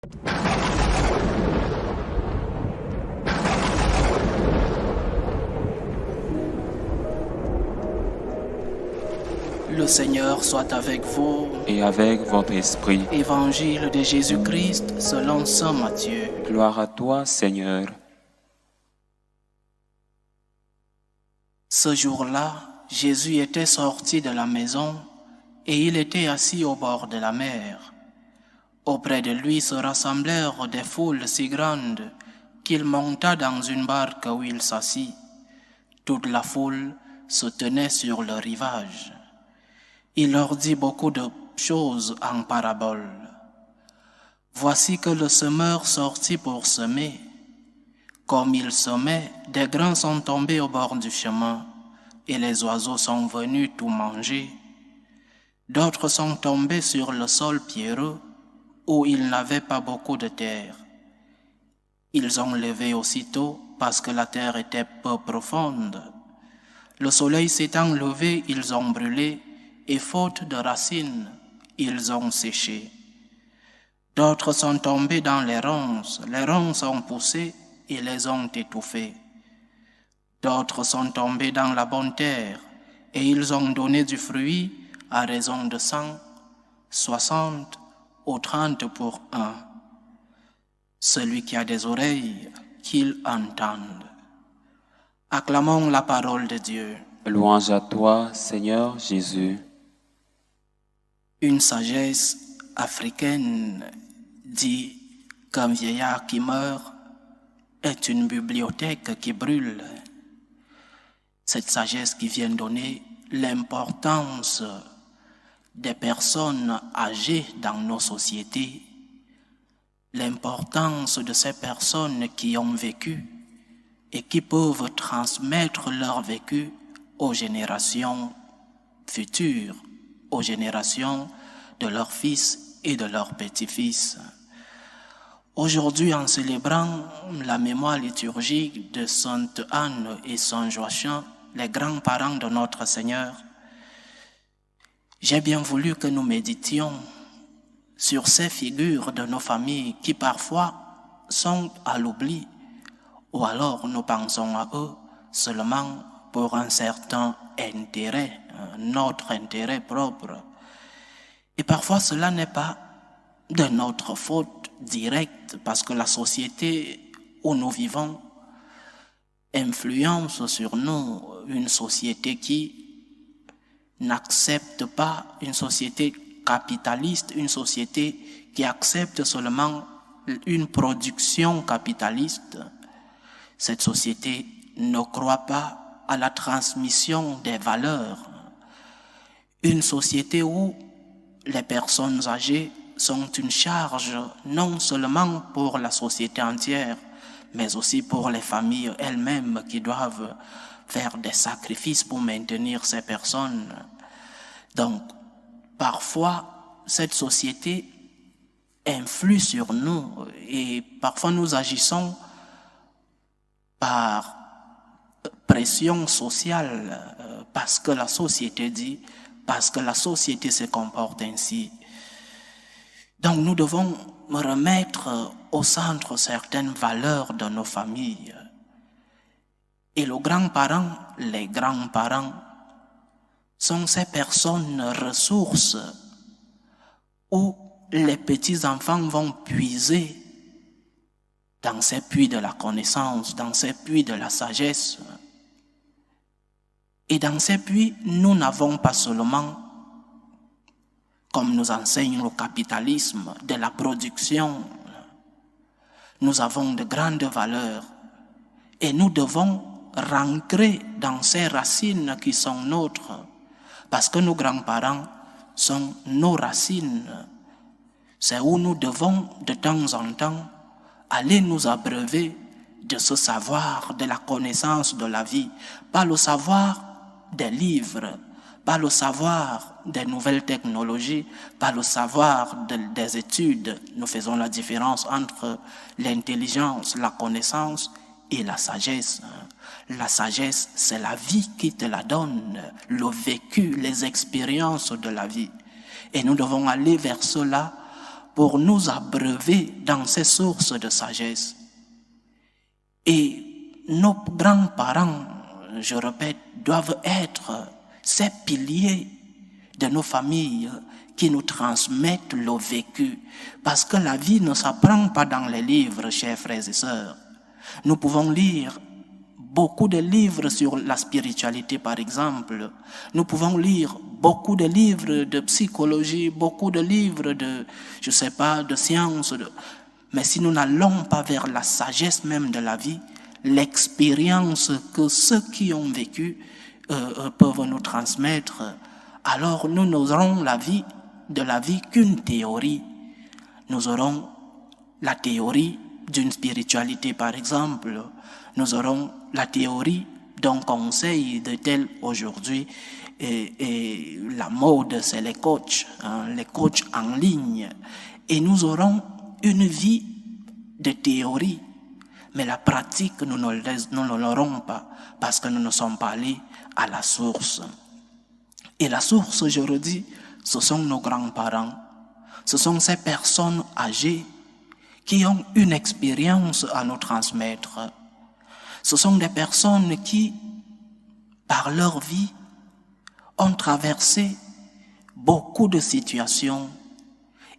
Le Seigneur soit avec vous. Et avec votre esprit. Évangile de Jésus-Christ selon saint Matthieu. Gloire à toi, Seigneur. Ce jour-là, Jésus était sorti de la maison et il était assis au bord de la mer. Auprès de lui se rassemblèrent des foules si grandes qu'il monta dans une barque où il s'assit. Toute la foule se tenait sur le rivage. Il leur dit beaucoup de choses en parabole. Voici que le semeur sortit pour semer. Comme il semait, des grains sont tombés au bord du chemin, et les oiseaux sont venus tout manger. D'autres sont tombés sur le sol pierreux, où il n'avait pas beaucoup de terre. Ils ont levé aussitôt, parce que la terre était peu profonde. Le soleil s'étant levé, ils ont brûlé, et faute de racines, ils ont séché. D'autres sont tombés dans les ronces ont poussé et les ont étouffés. D'autres sont tombés dans la bonne terre, et ils ont donné du fruit à raison de 100, 60 ou 30 pour un. Celui qui a des oreilles, qu'il entende. Acclamons la parole de Dieu. Louange à toi, Seigneur Jésus. Une sagesse africaine dit qu'un vieillard qui meurt est une bibliothèque qui brûle. Cette sagesse qui vient donner l'importance des personnes âgées dans nos sociétés, l'importance de ces personnes qui ont vécu et qui peuvent transmettre leur vécu aux générations futures, aux générations de leurs fils et de leurs petits-fils. Aujourd'hui, en célébrant la mémoire liturgique de Sainte Anne et Saint Joachim, les grands-parents de notre Seigneur, j'ai bien voulu que nous méditions sur ces figures de nos familles qui parfois sont à l'oubli, ou alors nous pensons à eux seulement pour un certain intérêt, notre intérêt propre. Et parfois cela n'est pas de notre faute directe, parce que la société où nous vivons influence sur nous, une société qui n'accepte pas, une société capitaliste, une société qui accepte seulement une production capitaliste. Cette société ne croit pas à la transmission des valeurs. Une société où les personnes âgées sont une charge non seulement pour la société entière, mais aussi pour les familles elles-mêmes qui doivent faire des sacrifices pour maintenir ces personnes. Donc, parfois, cette société influe sur nous et parfois nous agissons par pression sociale, parce que la société dit, parce que la société se comporte ainsi. Donc nous devons remettre au centre certaines valeurs de nos familles. Et les grands-parents sont ces personnes ressources où les petits-enfants vont puiser dans ces puits de la connaissance, dans ces puits de la sagesse. Et dans ces puits, nous n'avons pas seulement, comme nous enseigne le capitalisme, de la production. Nous avons de grandes valeurs et nous devons rentrer dans ces racines qui sont nôtres, parce que nos grands-parents sont nos racines. C'est où nous devons de temps en temps aller nous abreuver de ce savoir, de la connaissance de la vie, pas le savoir des livres, pas le savoir des nouvelles technologies, pas le savoir des études. Nous faisons la différence entre l'intelligence, la connaissance et la sagesse. La sagesse, c'est la vie qui te la donne, le vécu, les expériences de la vie. Et nous devons aller vers cela pour nous abreuver dans ces sources de sagesse. Et nos grands-parents, je répète, doivent être ces piliers de nos familles qui nous transmettent le vécu. Parce que la vie ne s'apprend pas dans les livres, chers frères et sœurs. Nous pouvons lire beaucoup de livres sur la spiritualité, par exemple. Nous pouvons lire beaucoup de livres de psychologie, beaucoup de livres de, de sciences. Mais si nous n'allons pas vers la sagesse même de la vie, l'expérience que ceux qui ont vécu peuvent nous transmettre, alors nous n'aurons de la vie qu'une théorie. Nous aurons la théorie d'une spiritualité, par exemple. Nous aurons la théorie d'un conseil de tel aujourd'hui. Et la mode, c'est les coachs en ligne. Et nous aurons une vie de théorie. Mais la pratique, nous ne l'aurons pas parce que nous ne sommes pas allés à la source. Et la source, je redis, ce sont nos grands-parents. Ce sont ces personnes âgées qui ont une expérience à nous transmettre. Ce sont des personnes qui, par leur vie, ont traversé beaucoup de situations.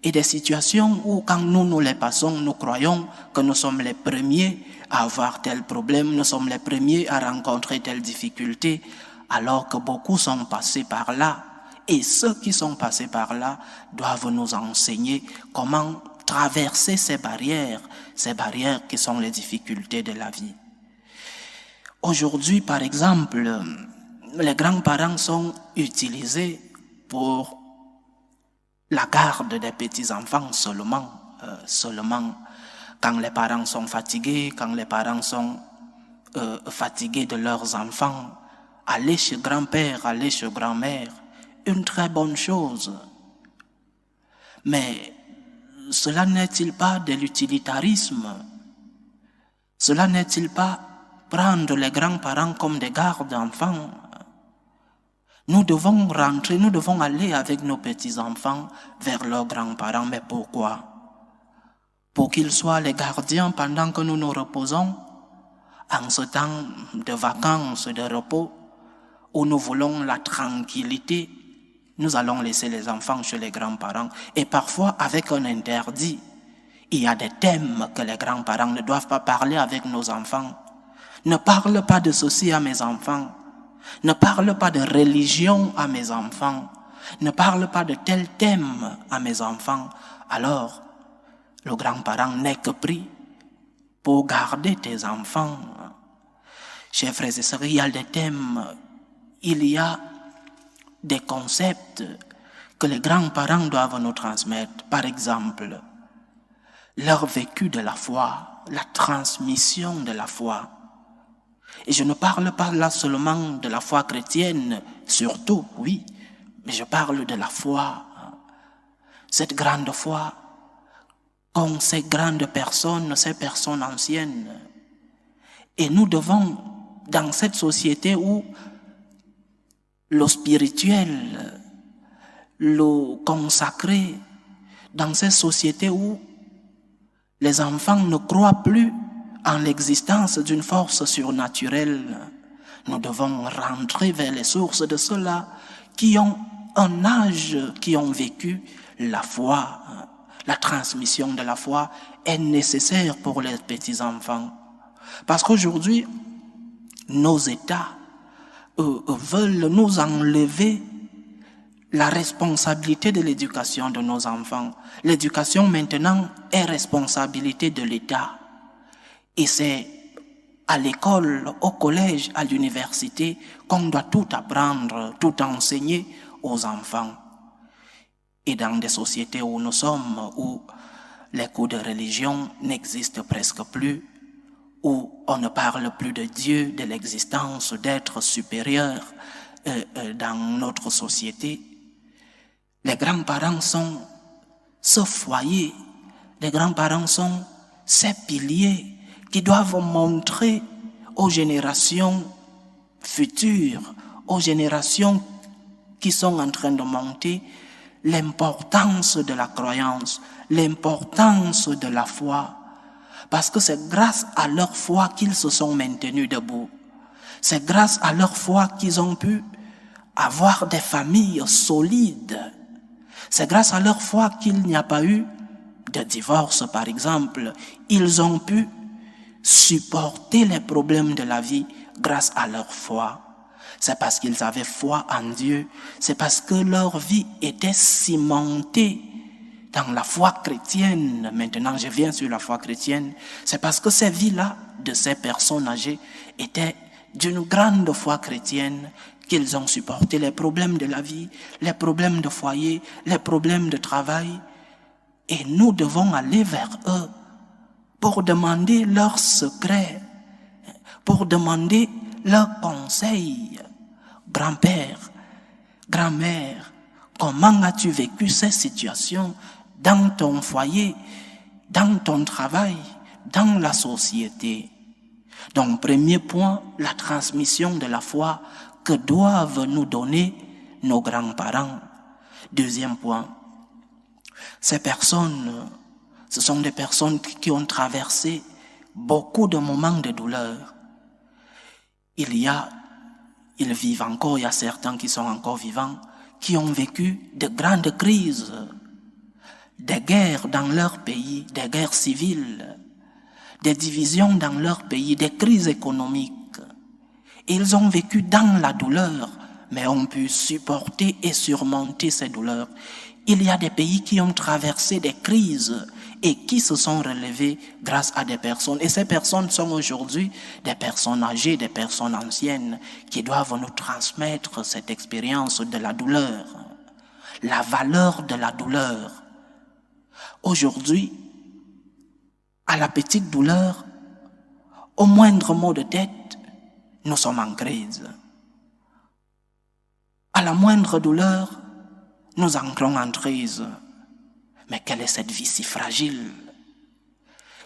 Et des situations où, quand nous les passons, nous croyons que nous sommes les premiers à avoir tel problème, nous sommes les premiers à rencontrer telle difficulté, alors que beaucoup sont passés par là. Et ceux qui sont passés par là doivent nous enseigner comment traverser ces barrières qui sont les difficultés de la vie. Aujourd'hui, par exemple, les grands-parents sont utilisés pour la garde des petits-enfants seulement quand les parents sont fatigués, quand les parents sont fatigués de leurs enfants, aller chez grand-père, aller chez grand-mère, une très bonne chose. Mais cela n'est-il pas de l'utilitarisme? Cela n'est-il pas prendre les grands-parents comme des gardes d'enfants? Nous devons rentrer, nous devons aller avec nos petits-enfants vers leurs grands-parents. Mais pourquoi? Pour qu'ils soient les gardiens pendant que nous nous reposons, en ce temps de vacances, de repos, où nous voulons la tranquillité, nous allons laisser les enfants chez les grands-parents. Et parfois avec un interdit. Il y a des thèmes que les grands-parents ne doivent pas parler avec nos enfants. Ne parle pas de ceci à mes enfants. Ne parle pas de religion à mes enfants. Ne parle pas de tel thème à mes enfants. Alors, le grand-parent n'est que pris pour garder tes enfants. Chers frères et sœurs, il y a des thèmes, il y a des concepts que les grands-parents doivent nous transmettre. Par exemple, leur vécu de la foi, la transmission de la foi. Et je ne parle pas là seulement de la foi chrétienne, surtout, oui, mais je parle de la foi, cette grande foi qu'ont ces grandes personnes, ces personnes anciennes. Et nous devons, dans cette société où le spirituel, le consacré, dans cette société où les enfants ne croient plus en l'existence d'une force surnaturelle, nous devons rentrer vers les sources de ceux-là qui ont un âge, qui ont vécu la foi. La transmission de la foi est nécessaire pour les petits-enfants. Parce qu'aujourd'hui, nos États veulent nous enlever la responsabilité de l'éducation de nos enfants. L'éducation maintenant est responsabilité de l'État. Et c'est à l'école, au collège, à l'université qu'on doit tout apprendre, tout enseigner aux enfants. Et dans des sociétés où nous sommes, où les cours de religion n'existent presque plus, où on ne parle plus de Dieu, de l'existence d'êtres supérieurs dans notre société, les grands-parents sont ce foyer, les grands-parents sont ces piliers qui doivent montrer aux générations futures, aux générations qui sont en train de monter, l'importance de la croyance, l'importance de la foi. Parce que c'est grâce à leur foi qu'ils se sont maintenus debout. C'est grâce à leur foi qu'ils ont pu avoir des familles solides. C'est grâce à leur foi qu'il n'y a pas eu de divorce, par exemple. Ils ont pu supporter les problèmes de la vie grâce à leur foi. C'est parce qu'ils avaient foi en Dieu. C'est parce que leur vie était cimentée dans la foi chrétienne. Maintenant, je viens sur la foi chrétienne. C'est parce que ces vies-là, de ces personnes âgées, étaient d'une grande foi chrétienne qu'ils ont supporté les problèmes de la vie, les problèmes de foyer, les problèmes de travail. Et nous devons aller vers eux pour demander leurs secrets, pour demander leurs conseils. Grand-père, grand-mère, comment as-tu vécu ces situations dans ton foyer, dans ton travail, dans la société? Donc, premier point, la transmission de la foi que doivent nous donner nos grands-parents. Deuxième point, ces personnes, ce sont des personnes qui ont traversé beaucoup de moments de douleur. Ils vivent encore, il y a certains qui sont encore vivants, qui ont vécu de grandes crises, des guerres dans leur pays, des guerres civiles, des divisions dans leur pays, des crises économiques. Ils ont vécu dans la douleur, mais ont pu supporter et surmonter ces douleurs. Il y a des pays qui ont traversé des crises et qui se sont relevés grâce à des personnes. Et ces personnes sont aujourd'hui des personnes âgées, des personnes anciennes qui doivent nous transmettre cette expérience de la douleur, la valeur de la douleur. Aujourd'hui, à la petite douleur, au moindre mot de tête, nous sommes en crise. À la moindre douleur, nous entrons en crise. Mais quelle est cette vie si fragile?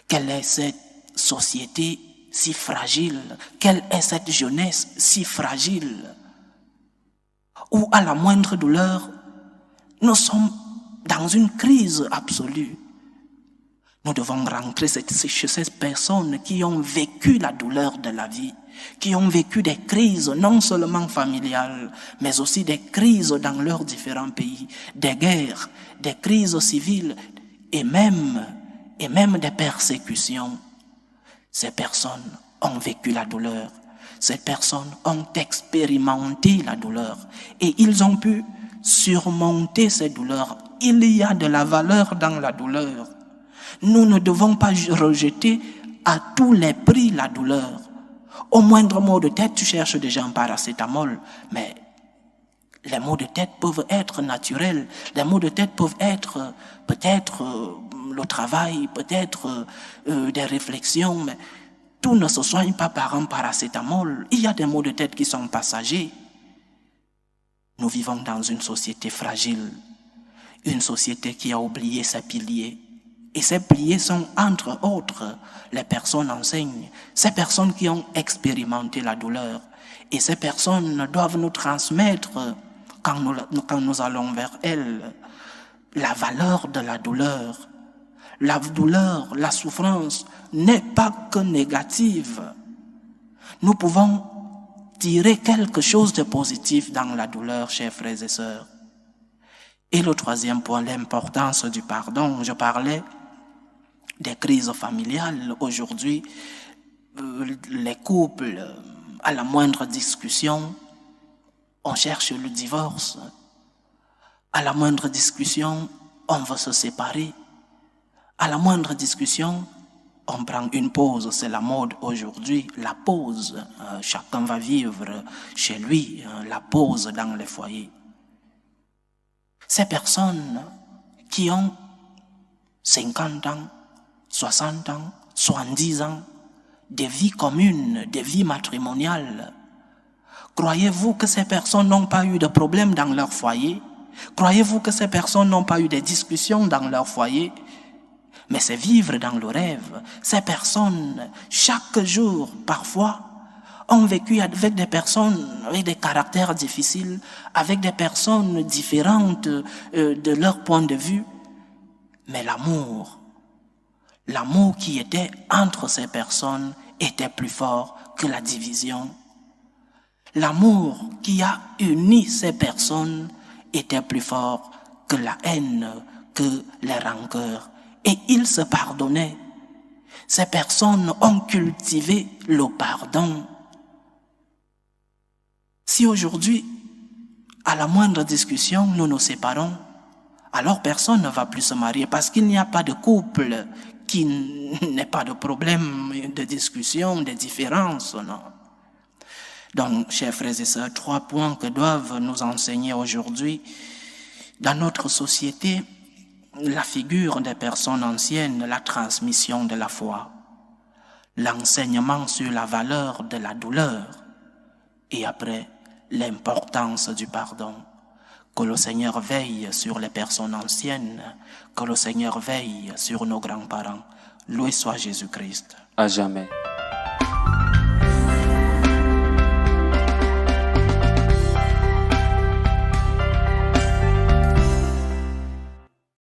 Quelle est cette société si fragile? Quelle est cette jeunesse si fragile? Où à la moindre douleur, nous sommes dans une crise absolue. Nous devons rentrer chez ces personnes qui ont vécu la douleur de la vie, qui ont vécu des crises non seulement familiales, mais aussi des crises dans leurs différents pays, des guerres, des crises civiles et même des persécutions. Ces personnes ont vécu la douleur. Ces personnes ont expérimenté la douleur et ils ont pu surmonter ces douleurs. Il y a de la valeur dans la douleur. Nous ne devons pas rejeter à tous les prix la douleur. Au moindre mot de tête, tu cherches déjà un paracétamol, mais les maux de tête peuvent être naturels. Les maux de tête peuvent être peut-être le travail, peut-être des réflexions, mais tout ne se soigne pas par un paracétamol. Il y a des maux de tête qui sont passagers. Nous vivons dans une société fragile, une société qui a oublié ses piliers. Et ces piliers sont, entre autres, les personnes enseignent, ces personnes qui ont expérimenté la douleur. Et ces personnes doivent nous transmettre, quand nous allons vers elles, la valeur de la douleur. La douleur, la souffrance n'est pas que négative. Nous pouvons tirer quelque chose de positif dans la douleur, chers frères et sœurs. Et le troisième point, l'importance du pardon. Je parlais des crises familiales. Aujourd'hui, les couples, à la moindre discussion, on cherche le divorce. À la moindre discussion, on veut se séparer. À la moindre discussion, on prend une pause. C'est la mode aujourd'hui, la pause. Chacun va vivre chez lui, la pause dans les foyers. Ces personnes qui ont 50 ans, 60 ans, 70 ans, des vies communes, des vies matrimoniales. Croyez-vous que ces personnes n'ont pas eu de problèmes dans leur foyer? Croyez-vous que ces personnes n'ont pas eu de discussions dans leur foyer? Mais c'est vivre dans le rêve. Ces personnes, chaque jour, parfois, ont vécu avec des personnes avec des caractères difficiles, avec des personnes différentes de leur point de vue. Mais l'amour qui était entre ces personnes était plus fort que la division. L'amour qui a uni ces personnes était plus fort que la haine, que les rancœurs. Et ils se pardonnaient. Ces personnes ont cultivé le pardon. Si aujourd'hui, à la moindre discussion, nous nous séparons, alors personne ne va plus se marier parce qu'il n'y a pas de couple qui n'ait pas de problème de discussion, de différence, non. Donc, chers frères et sœurs, 3 points que doivent nous enseigner aujourd'hui. Dans notre société, la figure des personnes anciennes, la transmission de la foi, l'enseignement sur la valeur de la douleur et après, l'importance du pardon. Que le Seigneur veille sur les personnes anciennes, que le Seigneur veille sur nos grands-parents. Loué soit Jésus-Christ. À jamais.